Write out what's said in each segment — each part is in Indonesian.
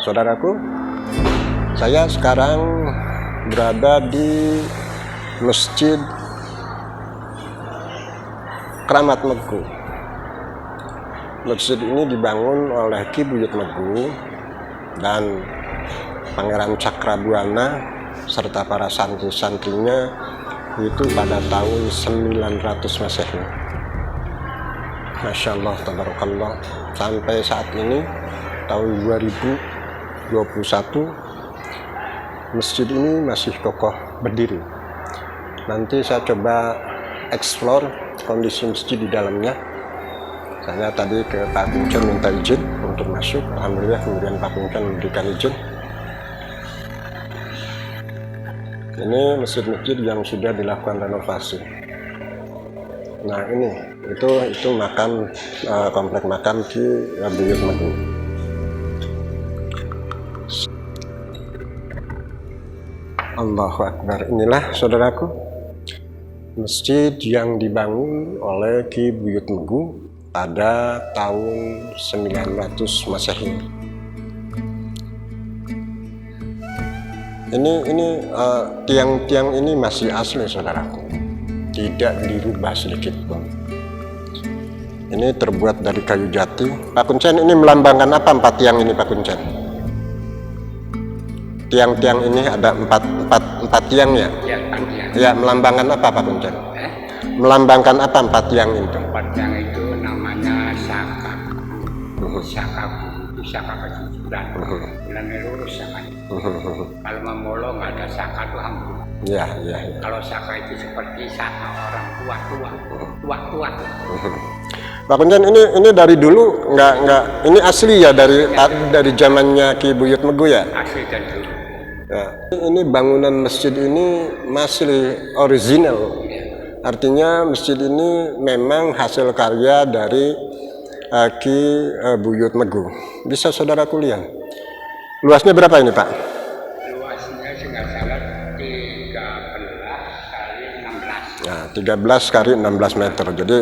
Saudaraku, saya sekarang berada di Masjid Kramat Megu. Masjid ini dibangun oleh Ki Buyut Megu dan Pangeran Cakrabuana serta para santri-santrinya itu pada tahun 900 Masehi. Masya Allah, tabarakallah. Sampai saat ini tahun 2021 masjid ini masih kokoh berdiri. Nanti saya coba explore kondisi masjid di dalamnya. Saya tadi ke Pak Kuncen minta izin untuk masuk. Alhamdulillah kemudian Pak Kuncen memberikan izin. Ini masjid-masjid yang sudah dilakukan renovasi. Nah ini itu makam komplek makam Ki Buyut Megu. Allahu Akbar. Inilah saudaraku masjid yang dibangun oleh Ki Buyut Megu pada tahun 900 Masehi. Ini tiang-tiang ini masih asli saudaraku, tidak dirubah sedikit pun. Ini terbuat dari kayu jati. Pak Kuncen, ini melambangkan apa 4 tiang ini Pak Kuncen? Tiang-tiang ini ada 4 tiang ya? Ya, 4 tiang. Ya, melambangkan apa Pak Kuncen? Melambangkan apa 4 tiang itu? 4 tiang itu namanya saka. Saka kejujuran. Bulan lurus saka. Kalau memolo nggak ada saka tuh hambur. Ya. Kalau saka itu seperti saka orang tua. Pak Kuncen, ini dari dulu nggak ini asli ya dari zamannya Ki Buyut Megu ya? Asli dari dulu. Ya. Ini bangunan masjid ini masih original. Artinya masjid ini memang hasil karya dari Ki Buyut Megu. Bisa saudaraku lihat. Luasnya berapa ini Pak? Luasnya nggak salah 13 kali 16. Nah, 13 kali 16 meter. Jadi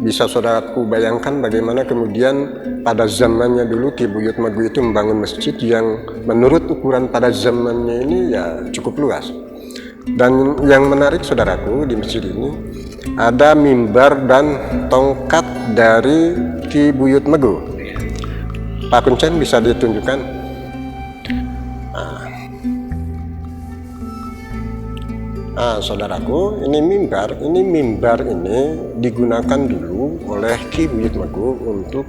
bisa saudaraku bayangkan bagaimana kemudian pada zamannya dulu Ki Buyut Megu itu membangun masjid yang menurut ukuran pada zamannya ini ya cukup luas. Dan yang menarik saudaraku, di masjid ini ada mimbar dan tongkat dari Ki Buyut Megu. Pak Kuncen bisa ditunjukkan? Saudaraku, ini mimbar ini digunakan dulu oleh Ki Buyut Megu untuk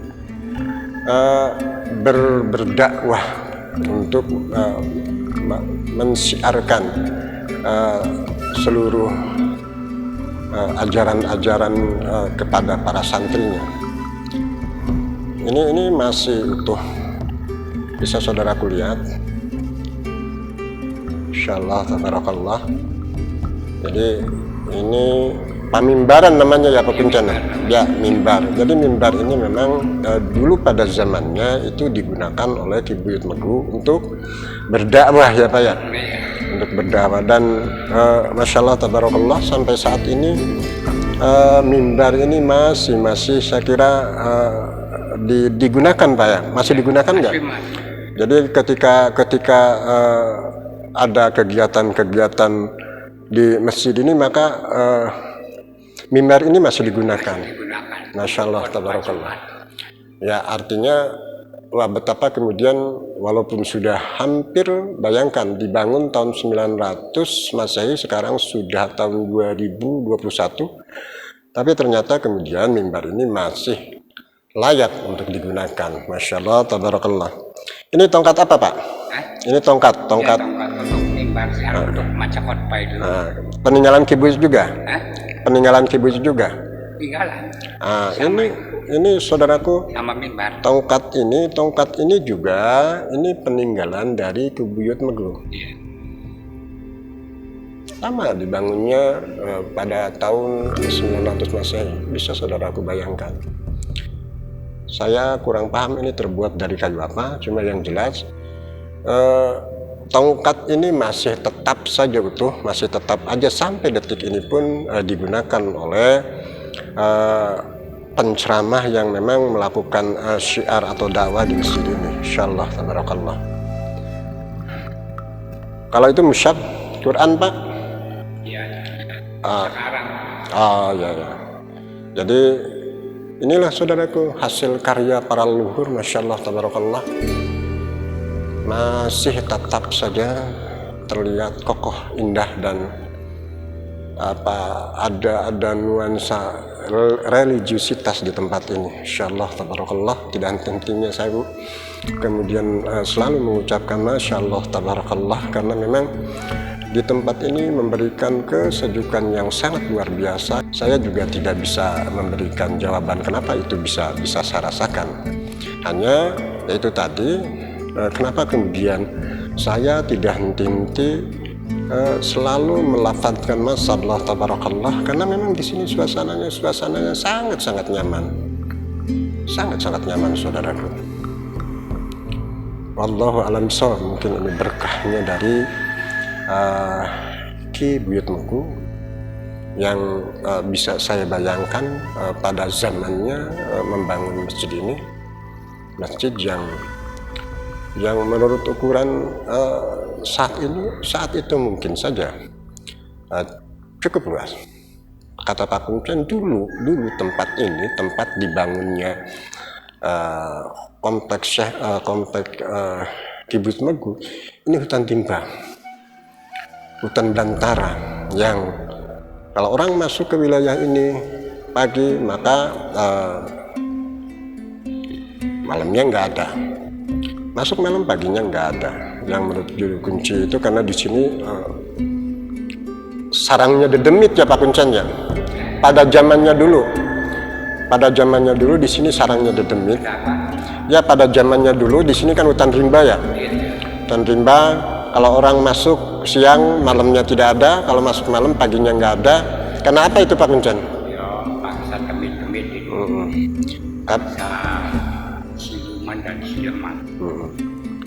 berdakwah, untuk mensiarkan seluruh ajaran-ajaran kepada para santrinya. Ini masih utuh, bisa saudaraku lihat. Insyaallah tabarakallah. Jadi ini pamimbaran namanya ya Pak Kuncen ya, mimbar. Jadi mimbar ini memang dulu pada zamannya itu digunakan oleh Ki Buyut Megu untuk berdakwah ya Pak ya, untuk berdakwah. Dan Masya Allah tabarakallah sampai saat ini mimbar ini masih saya kira digunakan Pak ya, masih digunakan nggak? Jadi ketika ada kegiatan-kegiatan di masjid ini maka mimbar ini masih digunakan. Masya Allah tabarakallah. Ya artinya wah betapa kemudian walaupun sudah hampir, bayangkan dibangun tahun 900 Masehi, sekarang sudah tahun 2021, tapi ternyata kemudian mimbar ini masih layak untuk digunakan. Masya Allah tabarakallah. Ini tongkat apa Pak? Ini tongkat. Ya, tongkat untuk mimbar untuk maca khotbah itu. Peninggalan Ki Buyut juga? Peninggalan Ki Buyut juga? Tinggalan. Ini saudaraku, nama mimbar. Tongkat ini juga ini peninggalan dari Ki Buyut Megu. Sama dibangunnya pada tahun 900 Masehi. Bisa saudaraku bayangkan. Saya kurang paham ini terbuat dari kayu apa, cuma yang jelas tongkat ini masih tetap saja utuh, masih tetap aja sampai detik ini pun digunakan oleh penceramah yang memang melakukan syiar atau dakwah di masjid ini. Insyaallah tabarakallah. Kalau itu musyaf Quran Pak? Iya. Ah. Sekarang Ya. Jadi inilah saudaraku hasil karya para leluhur, masya Allah tabarakallah, masih tetap saja terlihat kokoh, indah, dan ada nuansa religiusitas di tempat ini. Masya Allah tabarakallah, tidak henti-hentinya saya Bu kemudian selalu mengucapkan masya Allah tabarakallah, karena memang di tempat ini memberikan kesejukan yang sangat luar biasa. Saya juga tidak bisa memberikan jawaban kenapa itu bisa saya rasakan. Hanya itu tadi, kenapa kemudian saya tidak henti-henti selalu melafadzkan masya Allah tabarakallah, karena memang di sini suasananya sangat-sangat nyaman. Sangat-sangat nyaman saudaraku. Wallahu a'lam bishawab. Mungkin ini berkahnya dari Ki Buyut Megu yang bisa saya bayangkan pada zamannya membangun masjid ini, masjid yang menurut ukuran saat itu mungkin saja cukup luas. Kata Pak Kuncen, dulu tempat dibangunnya kompleks Ki Buyut Megu ini hutan timbang, hutan belantara, yang kalau orang masuk ke wilayah ini pagi maka malamnya nggak ada, masuk malam paginya nggak ada. Yang menurut juru kunci itu karena di sini sarangnya dedemit ya Pak Kuncen ya. Pada zamannya dulu di sini sarangnya dedemit. Ya pada zamannya dulu di sini kan hutan rimba ya. Hutan rimba, kalau orang masuk siang malamnya tidak ada, kalau masuk malam paginya nggak ada. Karena apa itu Pak Kuncen? ya bangsa demit-demit itu. Bangsa siluman dan siluman.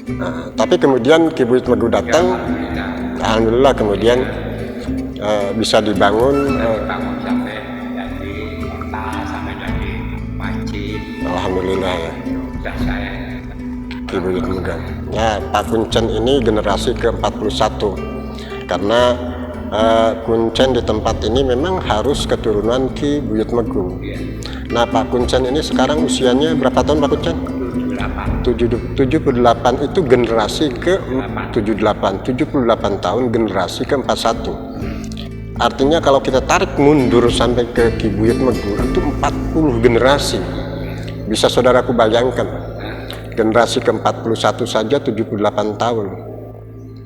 Nah, tapi kemudian Ki Buyut Megu datang, alhamdulillah kemudian bisa dibangun. Bangun sampai jadi kota, sampai jadi masjid. Alhamdulillah ya. Sudah saya Ki Buyut Megu. Ya, Pak Kuncen ini generasi ke-41 karena Kuncen di tempat ini memang harus keturunan Ki Buyut Megu. Nah, Pak Kuncen ini sekarang usianya berapa tahun Pak Kuncen? 78 itu generasi ke-78, 78 tahun generasi ke-41. Artinya kalau kita tarik mundur sampai ke Ki Buyut Megu itu 40 generasi. Bisa saudaraku bayangkan, generasi ke-41 saja 78 tahun.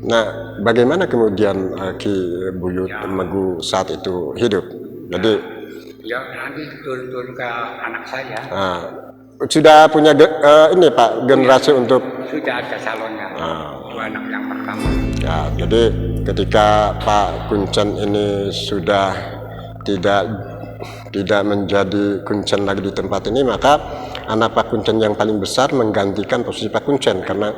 Nah, bagaimana kemudian Ki Buyut Megu saat itu hidup? Jadi ya nanti turun ke anak saya. Sudah punya ini Pak generasi untuk Sudah ada salonnya. Dua anak yang pertama. ya, jadi ketika Pak Kuncen ini sudah tidak menjadi Kuncen lagi di tempat ini, maka anak Pak Kuncen yang paling besar menggantikan posisi Pak Kuncen, karena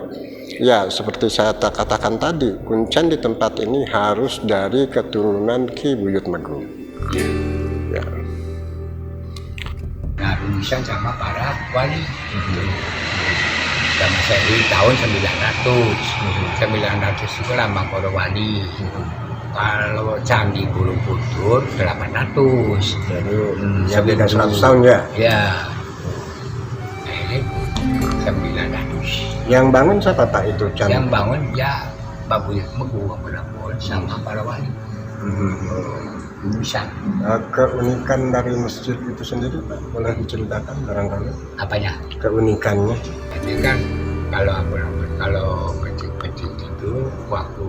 ya seperti saya katakan tadi, Kuncen di tempat ini harus dari keturunan Ki Buyut Megu. Ya. Nah, rumusan sama para wali. Sama saya di tahun 900 itu lambang para wali. Kalau Candi Borobudur 800. Jadi ya beda 100 tahun ya? Ya. Nah, ini 900. Yang bangun siapa Pak itu? Yang bangun ya Pak Buyut Megu sama para wali. Bisa. Keunikan dari masjid itu sendiri Pak, boleh diceritakan barangkali? Apanya? Keunikannya. Jadi kan kalau kecil-kecil itu waktu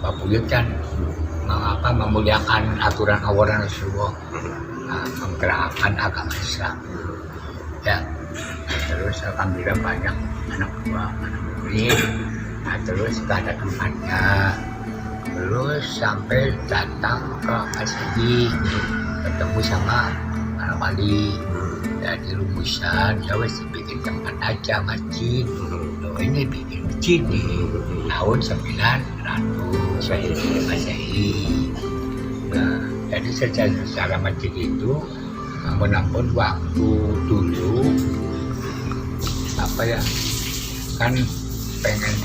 Pak Buyut kan memuliakan aturan Rasulullah, menggerakkan agama Islam. Ya, terus alhamdulillah banyak anak buah, anak murid. Nah, terus gak ada tempatnya. Terus sampai datang ke Asadi, ketemu sama para wali. Jadi rumusan, ya wes bikin tempat aja masjid. Loh, ini bikin masjid di tahun 900 Masehi. Nah, jadi secara masjid itu, namun waktu dulu apa ya, kan pengen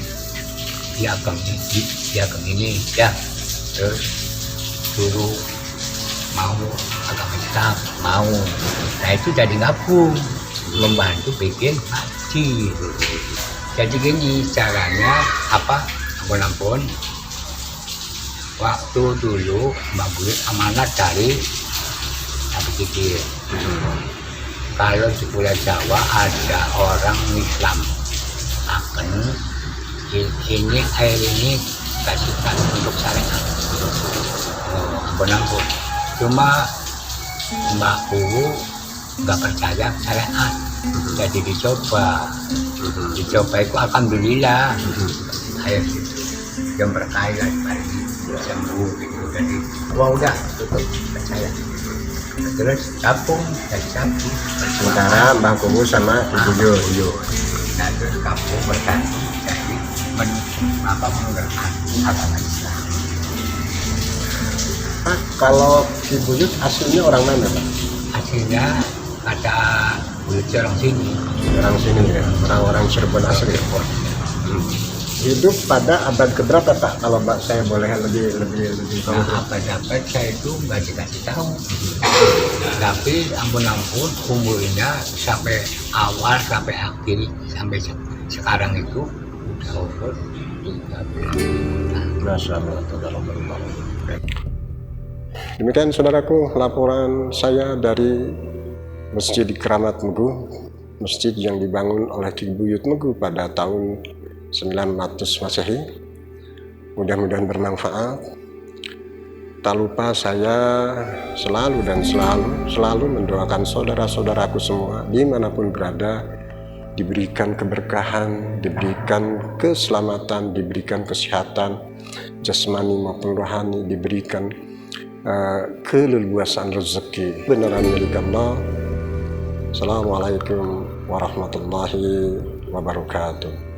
di agama ini ya, terus suruh mau agama Islam mau, nah itu jadi gabung membantu bikin masjid. Jadi gini caranya apa, ampun waktu dulu Mbak Buyut amanat dari Nabi Khidir. Kalau di Pulau Jawa ada orang Islam akan ini air ini kasihkan untuk syariat. Ampun. Cuma Mbak Bu nggak percaya syariat, jadi dicoba itu alhamdulillah air yang berkait lagi sembuh gitu. Jadi udah tutup percaya, terus kampung jadi kampung Sementara Mbah Kubu sama Ibu Yul. nah terus kampung berganti jadi menggunakan agama Islam. Pak, kalau Ibu Yul aslinya orang mana, Pak? Hasilnya ada Buyut orang sini. Orang sini ya, orang-orang Cirebon asli. Hidup pada abad keberapa, Pak? Kalau Mbak saya boleh lebih tahu. Nah, apa-apa saya itu nggak dikasih tahu. Tapi ampun umurnya sampai awal sampai akhir sampai sekarang itu udah umur 30. Masya Allah. Demikian saudaraku laporan saya dari Masjid Keramat Megu, masjid yang dibangun oleh Ki Buyut Megu pada tahun 900 Masehi. Mudah-mudahan bermanfaat. Tak lupa saya selalu mendoakan saudara-saudaraku semua dimanapun berada, diberikan keberkahan, diberikan keselamatan, diberikan kesehatan jasmani maupun rohani, diberikan keleluasan rezeki beneran milik Allah. Assalamualaikum warahmatullahi wabarakatuh.